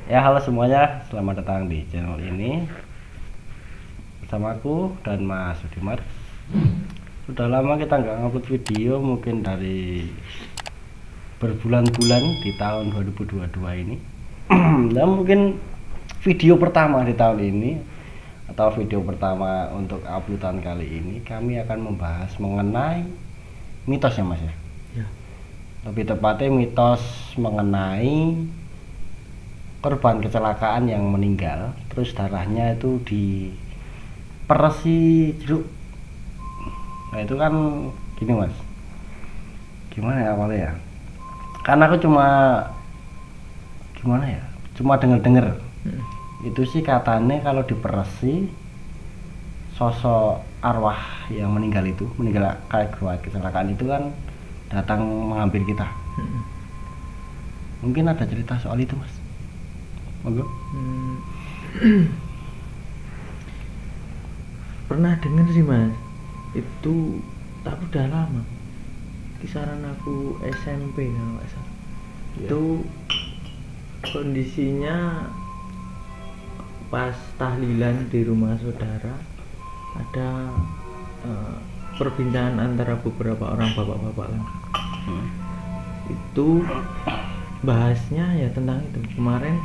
Ya, halo semuanya, selamat datang di channel ini bersama aku dan Mas Sudimat. Sudah lama kita nggak ngupload video, mungkin dari berbulan-bulan di tahun 2022 ini. Dan mungkin video pertama di tahun ini atau video pertama untuk uploadan kali ini, kami akan membahas mengenai mitos ya Mas ya. Ya. Lebih tepatnya mitos mengenai korban kecelakaan yang meninggal, terus darahnya itu diperesi jeruk. Nah itu kan gini Mas, gimana ya awalnya ya, karena aku cuma denger itu sih katanya kalau diperesi sosok arwah yang meninggal kayak kecelakaan itu kan datang mengambil kita. Mungkin ada cerita soal itu Mas? Monggo. Pernah denger sih Mas, itu tapi udah lama, kisaran aku SMP kalau nggak salah. Itu kondisinya pas tahlilan di rumah saudara, ada perbincangan antara beberapa orang bapak-bapak kan. Itu bahasnya ya tentang itu kemarin.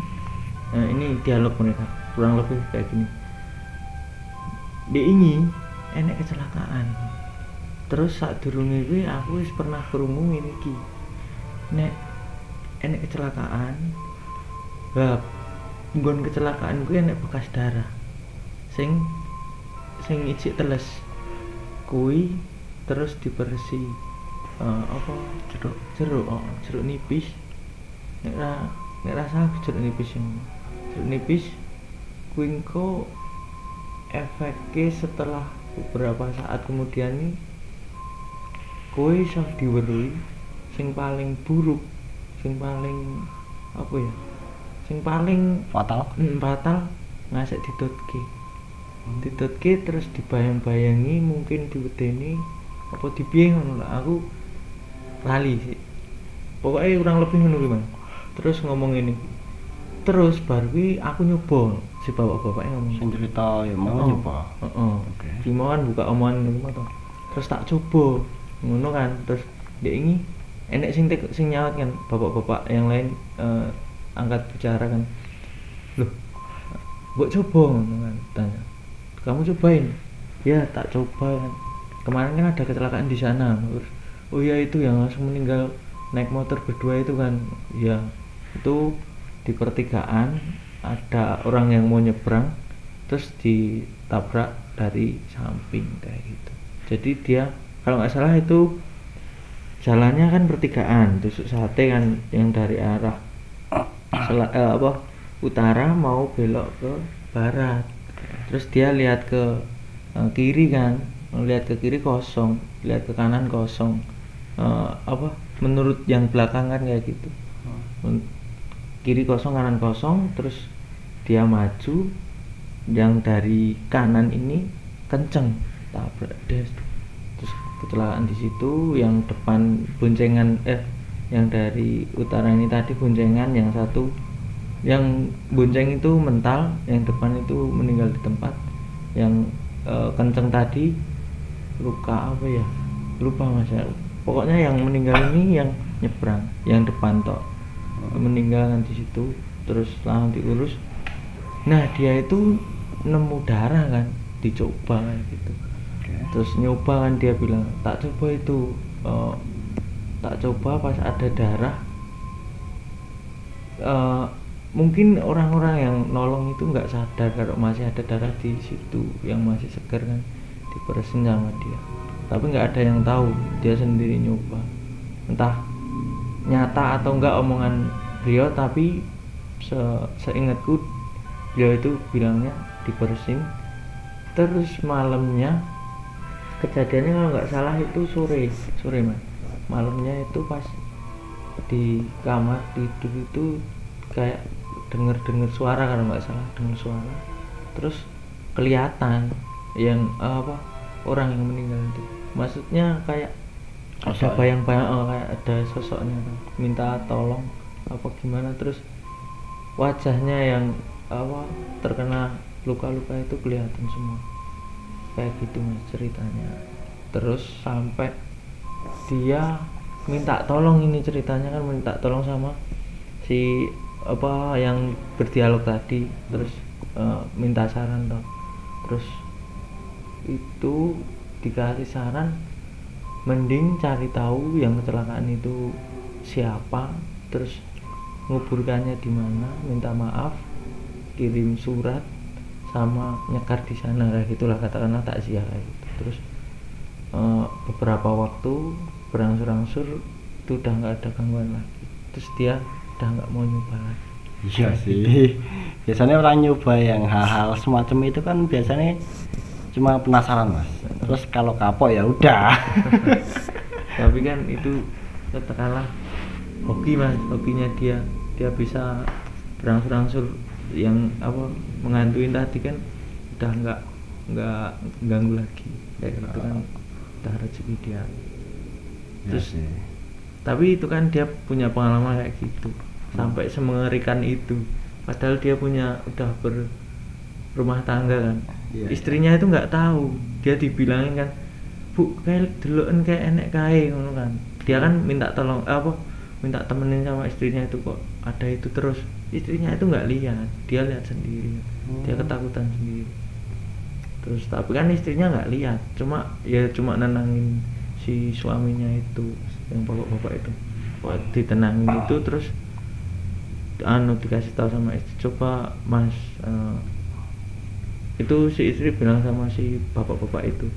Ini dialog mereka kurang lebih kayak gini. Dia ingin enek kecelakaan. Terus saat durunge kuwi aku wis pernah krungu ngene iki. Nek enek kecelakaan, lah nggon kecelakaan kuwi enek bekas darah. Sing ijik teles. Kuwi terus diberesi jeruk nipis. Nek rasa jeruk nipis kuwi engko efeknya setelah beberapa saat kemudian nih kowe iso diweruhi sing paling buruk, sing paling fatal ngasek didotke terus dibayang-bayangi, mungkin diwedeni apa dipiye ngono lah, aku lali sih pokoknya kurang lebih ngono kuwi Mas. Terus ngomong ini, terus baru aku nyoba, si bapak-bapaknya ngomong Sing cerita ya mau nyoba. Oke. Dimauan buka omongan ngono to. Terus tak coba ngono kan, terus dia ini enek sing nyawat kan, bapak-bapak yang lain angkat bicara kan. Loh, mbok coba ngono kan, tanya. Kamu cobain? Ya, tak coba kan. Kemarin kan ada kecelakaan di sana. Oh iya, itu yang langsung meninggal naik motor berdua itu kan. Ya, itu di pertigaan ada orang yang mau nyebrang terus ditabrak dari samping kayak gitu. Jadi dia kalau nggak salah itu jalannya kan pertigaan, tusuk sate kan yang dari arah utara mau belok ke barat. Terus dia lihat ke kiri kan, lihat ke kiri kosong, lihat ke kanan kosong. Menurut yang belakangan kayak gitu. Kiri kosong, kanan kosong, terus dia maju, yang dari kanan ini kenceng tabrak des, terus kecelakaan di situ. Yang depan boncengan yang dari utara ini tadi boncengan, yang satu yang bonceng itu mental, yang depan itu meninggal di tempat. Yang kenceng tadi luka apa ya, lupa Mas ya. Pokoknya yang meninggal ini yang nyebrang, yang depan toh meninggal di situ. Terus langsung diurus. Nah dia itu nemu darah kan, dicoba kan gitu. Terus nyoba kan, dia bilang tak coba itu, tak coba pas ada darah. Mungkin orang-orang yang nolong itu nggak sadar kalau masih ada darah di situ yang masih segar kan, diperesin sama dia. Tapi nggak ada yang tahu, dia sendiri nyoba. Entah nyata atau enggak omongan beliau, tapi seingatku beliau itu bilangnya dibersihin. Terus malamnya, kejadiannya kalau nggak salah itu sore Mas. Malamnya itu pas di kamar tidur itu kayak denger suara, kalau nggak salah denger suara. Terus kelihatan yang orang yang meninggal itu, maksudnya kayak ada bayang-bayang, kayak ada sosoknya kan, minta tolong apa gimana. Terus wajahnya yang apa terkena luka-luka itu kelihatan semua kayak gitu mas ceritanya. Terus sampai dia minta tolong, ini ceritanya kan minta tolong sama si apa yang berdialog tadi, terus minta saran toh. Terus itu dikasih saran mending cari tahu yang kecelakaan itu siapa, terus nguburkannya di mana, minta maaf, kirim surat sama nyekar di sana kayak gitulah, katakanlah takziah kayak gitu. Terus beberapa waktu berangsur-angsur itu udah nggak ada gangguan lagi, terus dia udah nggak mau nyoba lagi. Iya sih, biasanya orang nyoba yang hal-hal semacam itu kan biasanya cuma penasaran mas, terus kalau kapok ya udah. Tapi kan itu katakanlah hobi mas, hobinya dia bisa berangsur-angsur yang apa menghantuin tadi kan udah nggak ganggu lagi kayak gitu kan, udah rezeki dia. Terus ya, tapi itu kan dia punya pengalaman kayak gitu sampai semengerikan itu, padahal dia udah berumah tangga kan. Istrinya itu nggak tahu, dia dibilangin kan, bu kayak deloken kayak enek kae ngono kan. Dia kan minta tolong minta temenin sama istrinya itu, kok ada itu terus istrinya itu nggak lihat, dia lihat sendiri, dia ketakutan sendiri. Terus tapi kan istrinya nggak lihat, cuma nenangin si suaminya itu, yang bapak-bapak itu ditenangin itu. Terus dikasih tahu sama istri, coba mas, itu si istri bilang sama si bapak-bapak itu,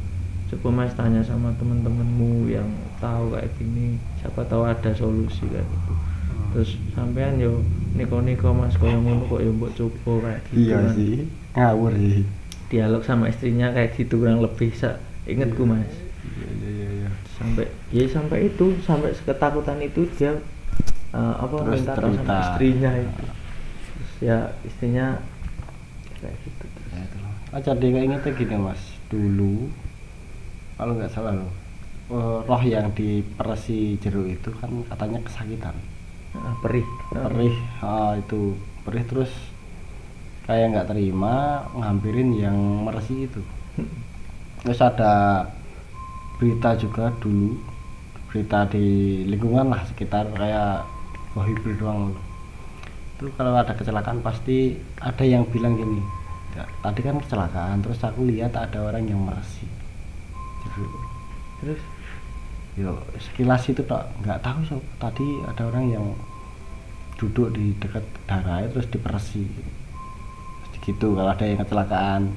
coba mas tanya sama temen-temenmu yang tahu kayak gini, siapa tahu ada solusi kayak gitu. Terus sampean yo niko mas koyo ngono kok yo mbok coba kayak gitu. Iya kan. sih, ngawur sih. Dialog sama istrinya kayak gitu kurang lebih ingetku mas. Iya. Sampai seketakutan itu dia Terus minta tolong sama istrinya itu. Terus ya istrinya kayak gitu terus. Jadi kayak ingetnya gini mas, dulu kalau nggak salah loh, roh yang diperesi jeruk itu kan katanya kesakitan, Perih. itu perih, terus kayak nggak terima ngambilin yang meresi itu. Terus ada berita juga dulu, berita di lingkungan lah sekitar kayak Wahibul doang itu, kalau ada kecelakaan pasti ada yang bilang gini, tadi kan kecelakaan terus aku lihat ada orang yang meresi. Terus Yo sekilas itu nggak tahu so, tadi ada orang yang duduk di dekat darahnya terus diperesi gitu. Kalau ada yang kecelakaan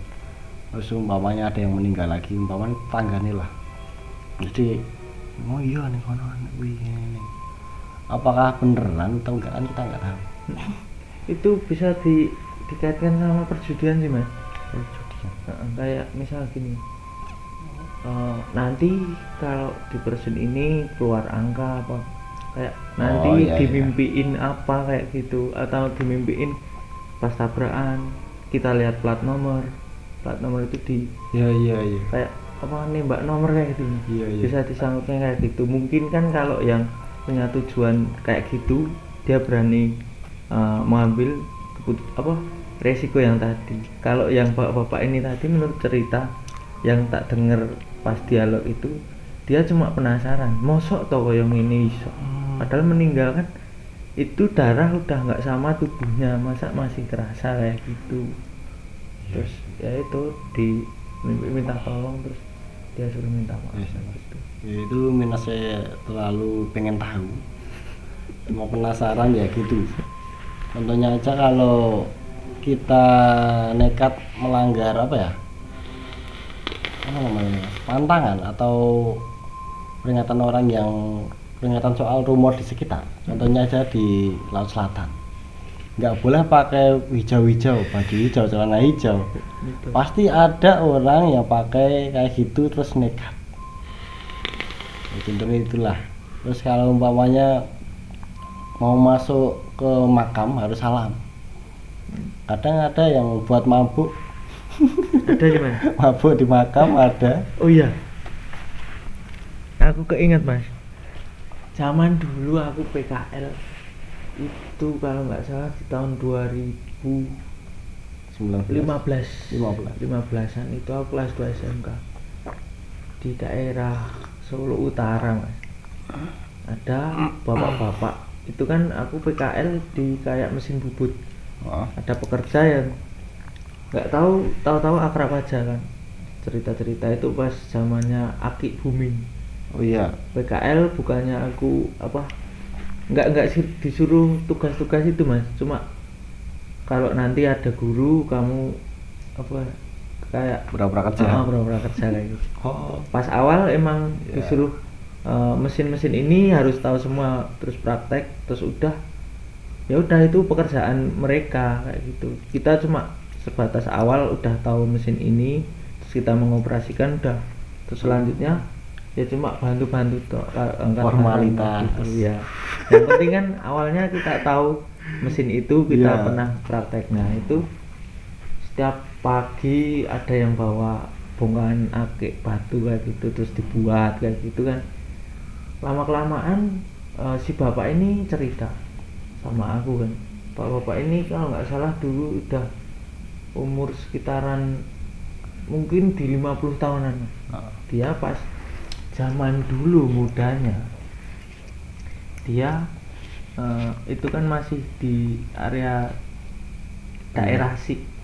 terus umpamanya ada yang meninggal lagi, umpamanya tanggane lah, jadi oh iya nih kono ini apakah beneran atau enggak kan kita nggak tahu. itu bisa dikaitkan sama perjudian sih mas. Kayak misal gini, nanti kalau di person ini keluar angka apa, kayak nanti dimimpiin apa kayak gitu, atau dimimpiin pas tabrakan kita lihat plat nomor itu di iya kayak apa nembak nomor kayak gitu. Bisa disangkutnya kayak gitu. Mungkin kan kalau yang punya tujuan kayak gitu dia berani mengambil resiko yang tadi. Kalau yang bapak-bapak ini tadi menurut cerita yang tak denger pas dialog itu, dia cuma penasaran, mosok toh yang ini iso, padahal meninggal kan itu darah udah nggak sama tubuhnya, masa masih kerasa kayak gitu. Terus ya itu minta tolong, terus dia suruh minta maaf gitu. Itu minusnya terlalu pengen tahu, mau penasaran ya gitu. Contohnya aja kalau kita nekat melanggar pantangan atau peringatan soal rumor di sekitar. Contohnya aja di Laut Selatan, nggak boleh pakai hijau-hijau, baju hijau, celana hijau. Pasti ada orang yang pakai kayak gitu terus nekat. Contohnya itulah. Terus kalau umpamanya mau masuk ke makam harus salam. Kadang ada yang buat mabuk. Ada gimana? Mabuk di makam ada. Oh iya, aku keinget mas, zaman dulu aku PKL itu kalau nggak salah di tahun 2015 15an itu aku kelas 2 SMK di daerah Solo Utara mas. Ada bapak-bapak itu kan aku PKL di kayak mesin bubut. Ada pekerja yang nggak tahu akrab aja kan, cerita itu pas zamannya Aki booming. Oh iya, PKL bukannya aku nggak disuruh tugas-tugas itu mas, cuma kalau nanti ada guru kamu kayak pura-pura kerja. Pura-pura kerja kayak gitu. Pas awal emang disuruh mesin-mesin ini harus tahu semua, terus praktek, terus ya udah itu pekerjaan mereka kayak gitu. Kita cuma sebatas awal udah tahu mesin ini, terus kita mengoperasikan udah, terus selanjutnya ya cuma bantu-bantu formalitas gitu, ya. Yang penting kan awalnya kita tahu mesin itu, kita pernah praktek. Nah itu setiap pagi ada yang bawa bongkahan akik batu kayak gitu, terus dibuat kayak gitu kan. Lama kelamaan si bapak ini cerita sama aku kan, bapak ini kalau nggak salah dulu udah umur sekitaran mungkin di 50 tahunan. Dia pas zaman dulu mudanya dia itu kan masih di area daerah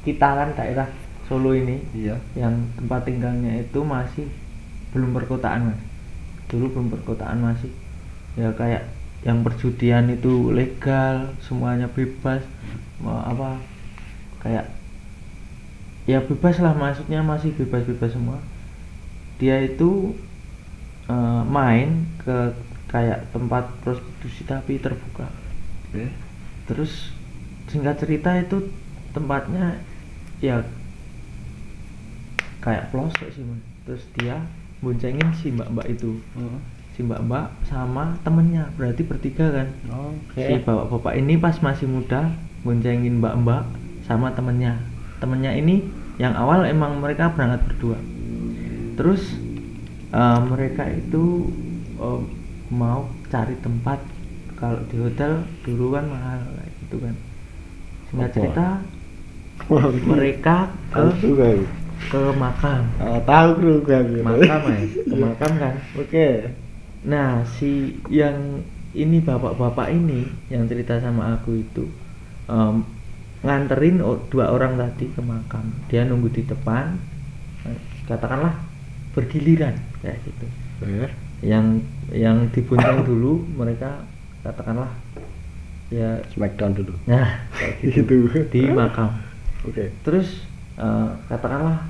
kita kan daerah Solo ini. Yang tempat tinggalnya itu masih belum perkotaan mas, dulu belum perkotaan, masih ya kayak yang perjudian itu legal, semuanya bebas, kayak ya bebas lah, maksudnya masih bebas semua. Dia itu main ke kayak tempat prostitusi tapi terbuka. Terus singkat cerita itu tempatnya ya kayak pelosok sih mas. Terus dia boncengin si mbak itu, si mbak sama temennya, berarti bertiga kan. Si bapak ini pas masih muda boncengin mbak sama temennya ini. Yang awal emang mereka berangkat berdua, terus mereka itu mau cari tempat, kalau di hotel dulu kan mahal kayak gitu kan. Singkat cerita mereka ke makam. Tahu juga makam ke makam kan. Nah si yang ini bapak-bapak ini yang cerita sama aku itu nganterin 2 orang tadi ke makam. Dia nunggu di depan, katakanlah bergiliran kayak gitu. Yang dibonceng dulu mereka katakanlah ya smackdown dulu. Nah kayak gitu di makam. Terus katakanlah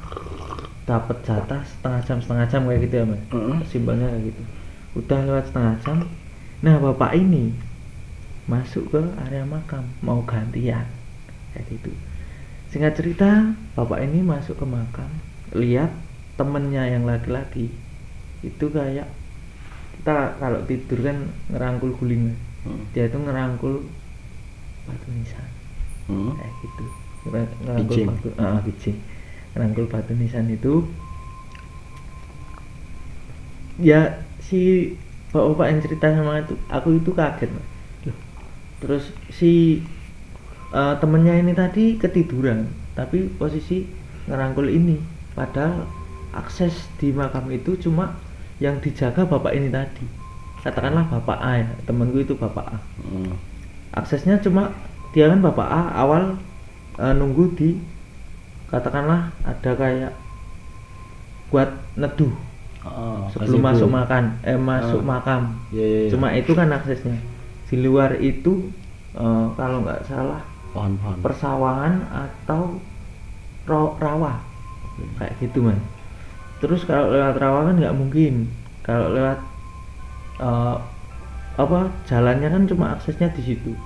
dapat jatah setengah jam kayak gitu ya mas. Kesimbangannya kayak gitu. Udah lewat setengah jam, nah bapak ini masuk ke area makam mau gantian kayak gitu. Singkat cerita bapak ini masuk ke makam, lihat temennya yang laki-laki itu kayak kita kalau tidur kan ngerangkul guling. Dia itu ngerangkul batu nisan kayak gitu, ngerangkul batu ngerangkul batu nisan itu. Ya si bapak yang cerita sama aku itu kaget mas. Terus si temennya ini tadi ketiduran tapi posisi ngerangkul ini, padahal akses di makam itu cuma yang dijaga bapak ini tadi, katakanlah bapak A ya, temanku itu bapak A. Aksesnya cuma dia kan bapak A awal nunggu di, katakanlah ada kayak buat neduh sebelum masuk makam. Cuma itu kan aksesnya. Di luar itu kalau nggak salah pohon-pohon, persawahan atau rawa kayak gitu man. Terus kalau lewat rawa kan nggak mungkin, kalau lewat jalannya kan cuma aksesnya di situ.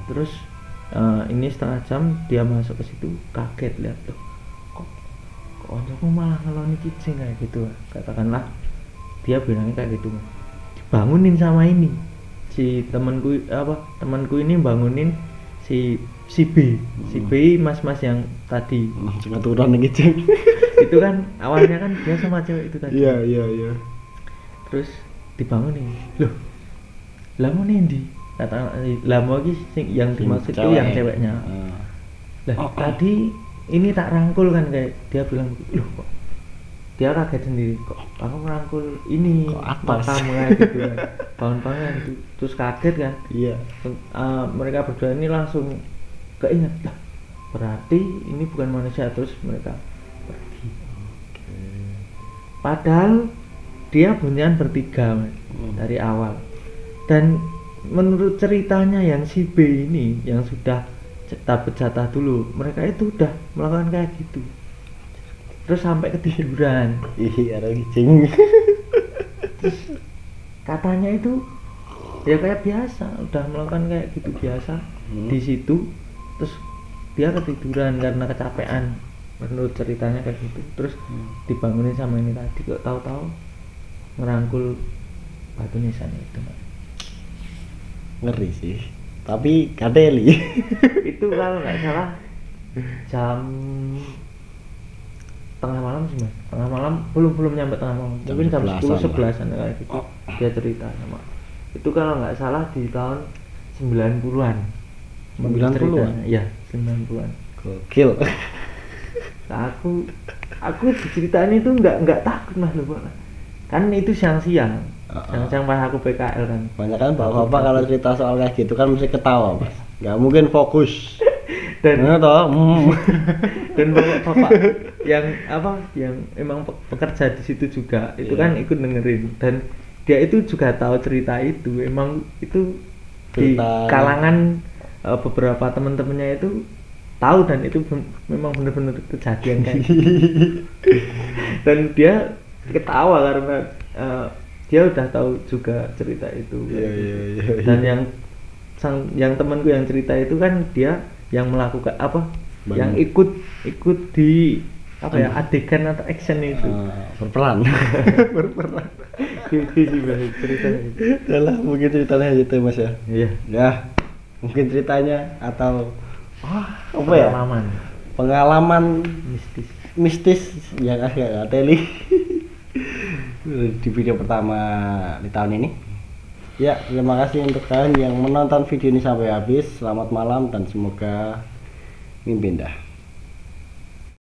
Terus ini setengah jam dia masuk ke situ, kaget lihat tuh kok aku malah ngeloni kicing kayak gitu, katakanlah dia bilangnya kayak gitu man. Dibangunin sama ini si temanku ini bangunin si B mas yang tadi turun gitu. Itu kan awalnya kan dia sama cewek itu tadi. Iya. Terus dibangunin, loh lah mau nendi kata lah mau yang dimaksud itu yang ceweknya. Lah tadi ini tak rangkul kan, kayak dia bilang loh kok dia kaget sendiri, kok aku merangkul ini matamu kayak gitu kan, bangun-bangun gitu. Terus kaget kan. Iya. Mereka berdua ini langsung keinget lah, berarti ini bukan manusia, terus mereka pergi. Padahal dia bunyian bertiga dari awal, dan menurut ceritanya yang si B ini yang sudah dapat jatah dulu, mereka itu udah melakukan kayak gitu terus sampai ketiduran. Iya, ada kucing. Terus katanya itu ya kayak biasa, udah melakukan kayak gitu biasa di situ, terus dia ketiduran karena kecapean menurut ceritanya kayak gitu. Terus dibangunin sama ini tadi, kok tahu-tahu ngerangkul batu nisan itu. Ngeri sih, tapi kadeli. Itu kalau nggak salah jam tengah malam sih mas, tengah malam belum nyampe tengah malam, mungkin jam 10-11an kayak gitu. Dia cerita sama itu kalau nggak salah di tahun 90-an. 90-an? Iya, 90-an. Gokil. Nah, aku diceritain itu nggak takut mas loh, kan itu siang-siang pas aku PKL kan. Banyak kan bapak-bapak kalau cerita soal kayak gitu kan mesti ketawa mas, nggak mungkin fokus. Dan dan bapak-bapak yang emang bekerja di situ juga itu kan ikut dengerin, dan dia itu juga tahu cerita itu, emang itu di kalangan beberapa teman-temannya itu tahu, dan itu memang benar-benar kejadian kayak gitu. Dan dia ketawa karena dia udah tahu juga cerita itu. Dan yang temanku yang cerita itu kan dia yang melakukan yang ikut di adegan atau action itu, berperan. gitu sih ceritanya. Yalah, mungkin ceritanya gitu mas ya. Iya. Ya, mungkin ceritanya atau pengalaman mistis yang agak teli di video pertama di tahun ini. Ya, terima kasih untuk kalian yang menonton video ini sampai habis. Selamat malam dan semoga mimpi indah.